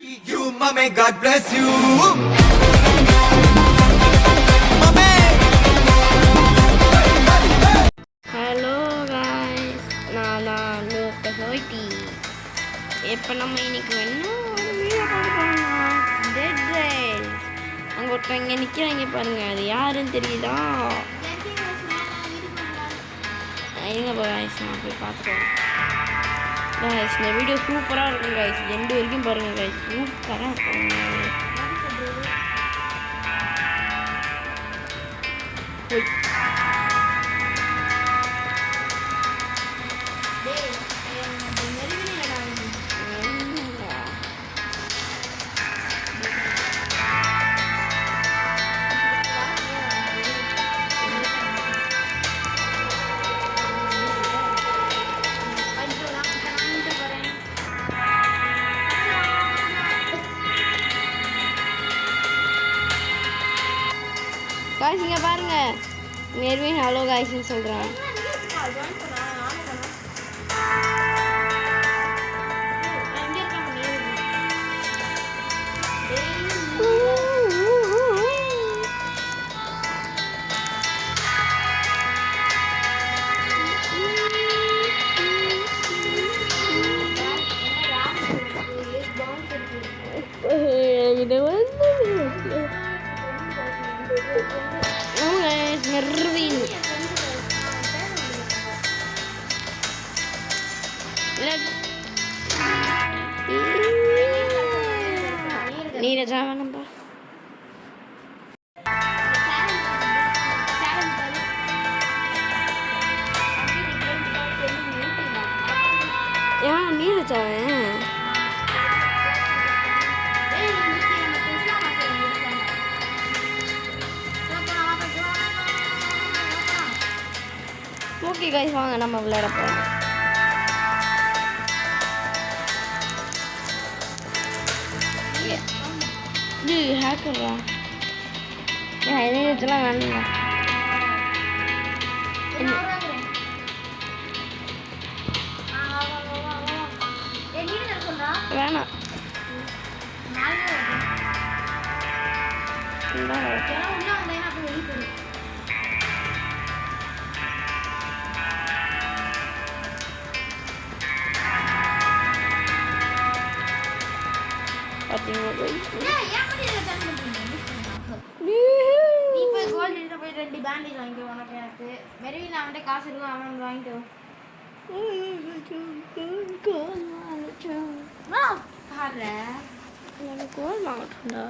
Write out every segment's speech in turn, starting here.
You, mommy, God bless you. Mommy. Hello guys, நான் locus ஓய்டி. இப்போ நம்ம இன்னைக்கு வேணும் ஒரு வீடியோ பார்க்கணும்னா டெட் ரைல்ஸ். அங்கே ஒருத்தவங்க நிற்கிறாங்க பாருங்க, அது யாருன்னு தெரியுதா? எங்கே காய்ஸ், நான் போய் பார்த்துக்கோங்க காய்ஸ். இந்த வீடியோ சூப்பராக இருக்கும் காய்ஸ், எண்டு வரைக்கும் பாருங்கள் காய்ஸ், சூப்பராக இருக்கும். காய்ஸ் இங்கே பாருங்க, மெர்வின் ஹலோ காய்ஸ்ன்னு சொல்கிறேன். இது வந்து மெர்வின் நீரஜா வேணாம்பா. ஏன் நீரஜாவே ஓகே கைஸ், வாங்க நம்ம விளையாட போகிறோம். இது ஹேக்கரா? இதெல்லாம் வேணுங்க. வேணாம் மெர்வின் அவன்கிட்ட காசு இருக்கும், அவன் வாங்கிட்டு கோல் வாங்கட்டா.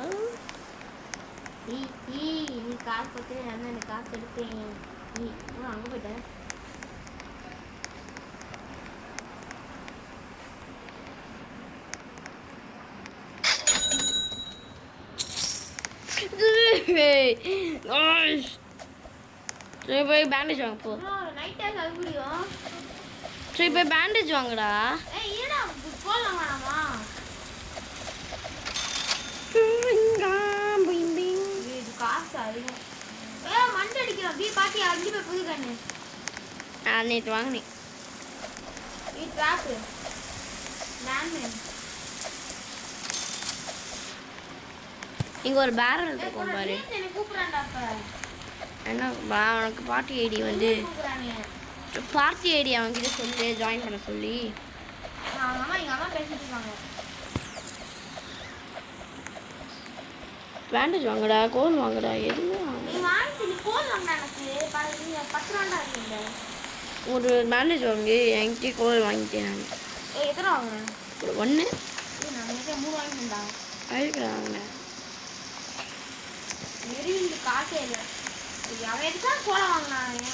நீ காசு பற்றி நான் எனக்கு காசு எடுத்தேன். நீ அங்கே போயிட்டேன். சரி போய் பேண்டேஜ் வாங்க போ. சரி போய் பேண்டேஜ் வாங்கடா. நேற்று வாங்கினேன். இங்கே ஒரு பேரல் இருக்கும் பாரு. என்ன உனக்கு பார்ட்டி ஐடி வந்து பார்ட்டி ஐடி அவன்கிட்ட சொல்லி ஜாயின் பண்ண சொல்லி. பேண்டேஜ் வாங்கடா, கோல் வாங்கடா, எதுவும் ஒரு பேண்டேஜ் வாங்கி என்கிட்ட கோல் வாங்கிட்டேன் நான். ஒன்று வாங்கினேன். காசே இல்லை, அவன் எதுக்காக கோலை வாங்கினானே.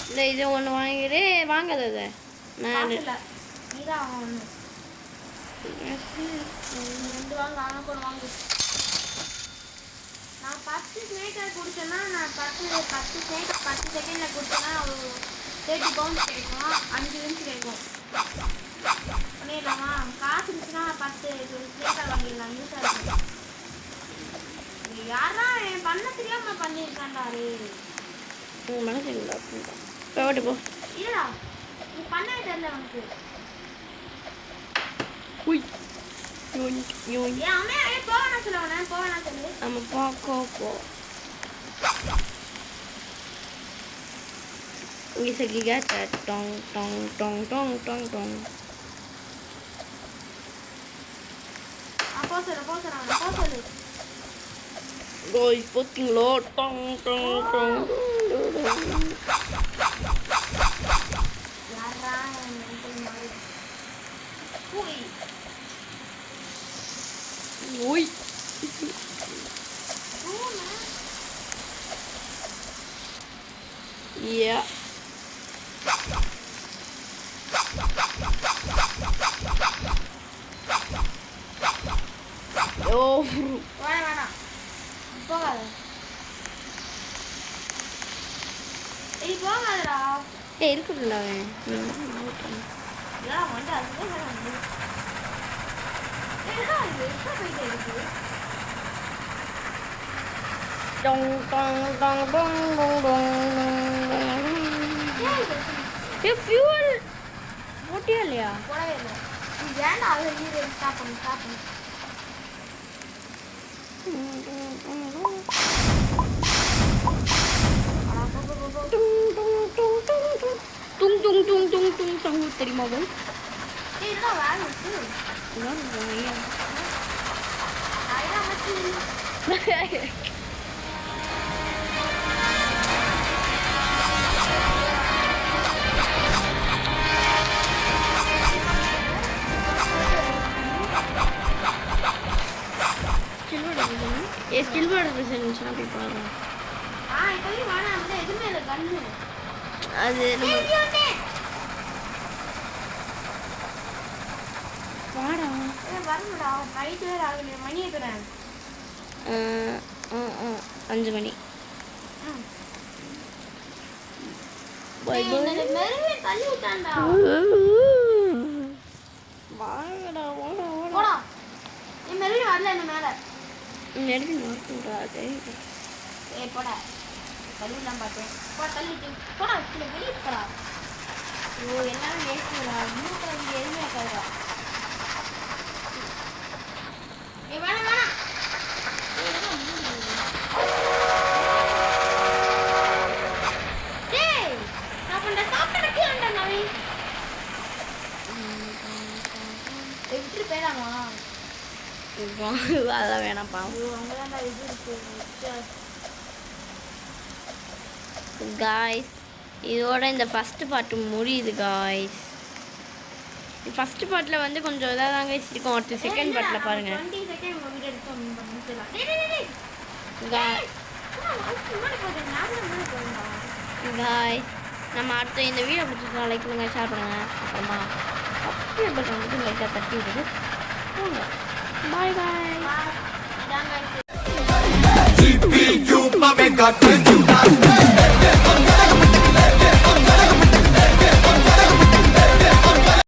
இல்லை இது ஒன்று வாங்கிடு, வாங்காத நான் நீதான் ஒன்று ரெண்டு வாங்க, அவனுக்கு ஒன்று வாங்கு. நான் 10 ஸ்னேக்கர் கொடுத்தேன்னா, நான் 10 ஸ்னேக்கர் 10 செகண்டில் கொடுத்தேன்னா ஒரு 30 பவுண்ட்ஸ் கிடைக்கும், 5 வின்ஸ் கிடைக்கும். பண்ணிடலாமா? காசு இருந்துச்சுன்னா 10 ஸ்னேக்கர் வாங்கிடலாம். யூஸாக இருக்கும். யாரா பண்ண தெரியாம பண்ணியிருக்காண்டாரு. மனசு இல்லை இப்போ ஓட்டு போ இல்லடா நீ பண்ணவே தெரியல உனக்கு உய் யோனிக் யோனிக் ஏன் அம்மா போவேணா சொல்லுவானே போவேணா சொல்லு நம்ம பார்க்கோ போ Giga tong tong tong tong tong tong. Apa sih? Guys, puting lo tong tong tong. Larang nanti mari. Hui. Ui. Iya. Oh. Mana? Pogal. Pogalra. இருக்குல்ல யா வந்து அதுவே வந்து என்னடா இது என்ன போயிட்டே இருக்கு dong dong dong dong dong dong. ये fuel मोटिया लिया போடவே இல்ல நீ ஏன்டா அது ஹீரோ ஸ்டாப் பண்ணு tung tung tung tung tung sanggup terima bang என்னடா வேலை இருக்கு iya ஐயா மச்சி स्किल वर्ड பிரசன்ஸ்னா போய் பாருங்க இப்போவே வாடா அந்த எதுமே இல்ல கண்ணு அது நம்ம வாடா வரணும்டா நைட் வேற ஆகல மணி எத்தனை 5 மணி பை பை மெருவே தள்ளி விட்டான்டா வாடா போடா நீ மெருவே வரல என்ன மேல நெருங்கி நோக்குறாதே போடா தள்ளிலாம் பார்த்தேன் போடா கீழே வெளியே போடா ஓ எல்லாரும் வேஸ்ட்டுடா மூக்கில் இங்கே எதுவுமே இருக்காதுடா வேணாம் டேய் நான் பண்ண சாப்பிட கீழே நவீன் எப்படி போயிடாமா அதெல்லாம் வேணாம்ப்பா அங்கதான்டா இது இருக்கு காய்ஸ் இதோட இந்த ஃபஸ்ட்டு பாட்டு முடியுது காய்ஸ் ஃபஸ்ட்டு பாட்டில் வந்து கொஞ்சம் இதாக தாங்க இருக்கும் அடுத்த செகண்ட் பாட்டில் பாருங்கள் 20 செகண்ட் உங்க வீடியோ எடுத்து முடிச்சலாம் காய்ஸ் நம்ம அடுத்த இந்த வீடியோ பிடிச்சிருக்கோம் லைக் பண்ணுங்கள் ஷேர் பண்ணுங்கள் அப்புறமா சப்ஸ்கிரைப் பட்டன் வந்து லைட்டாக தட்டி விடுது போங்க பாய் பாய் GPU, my man, God bless you.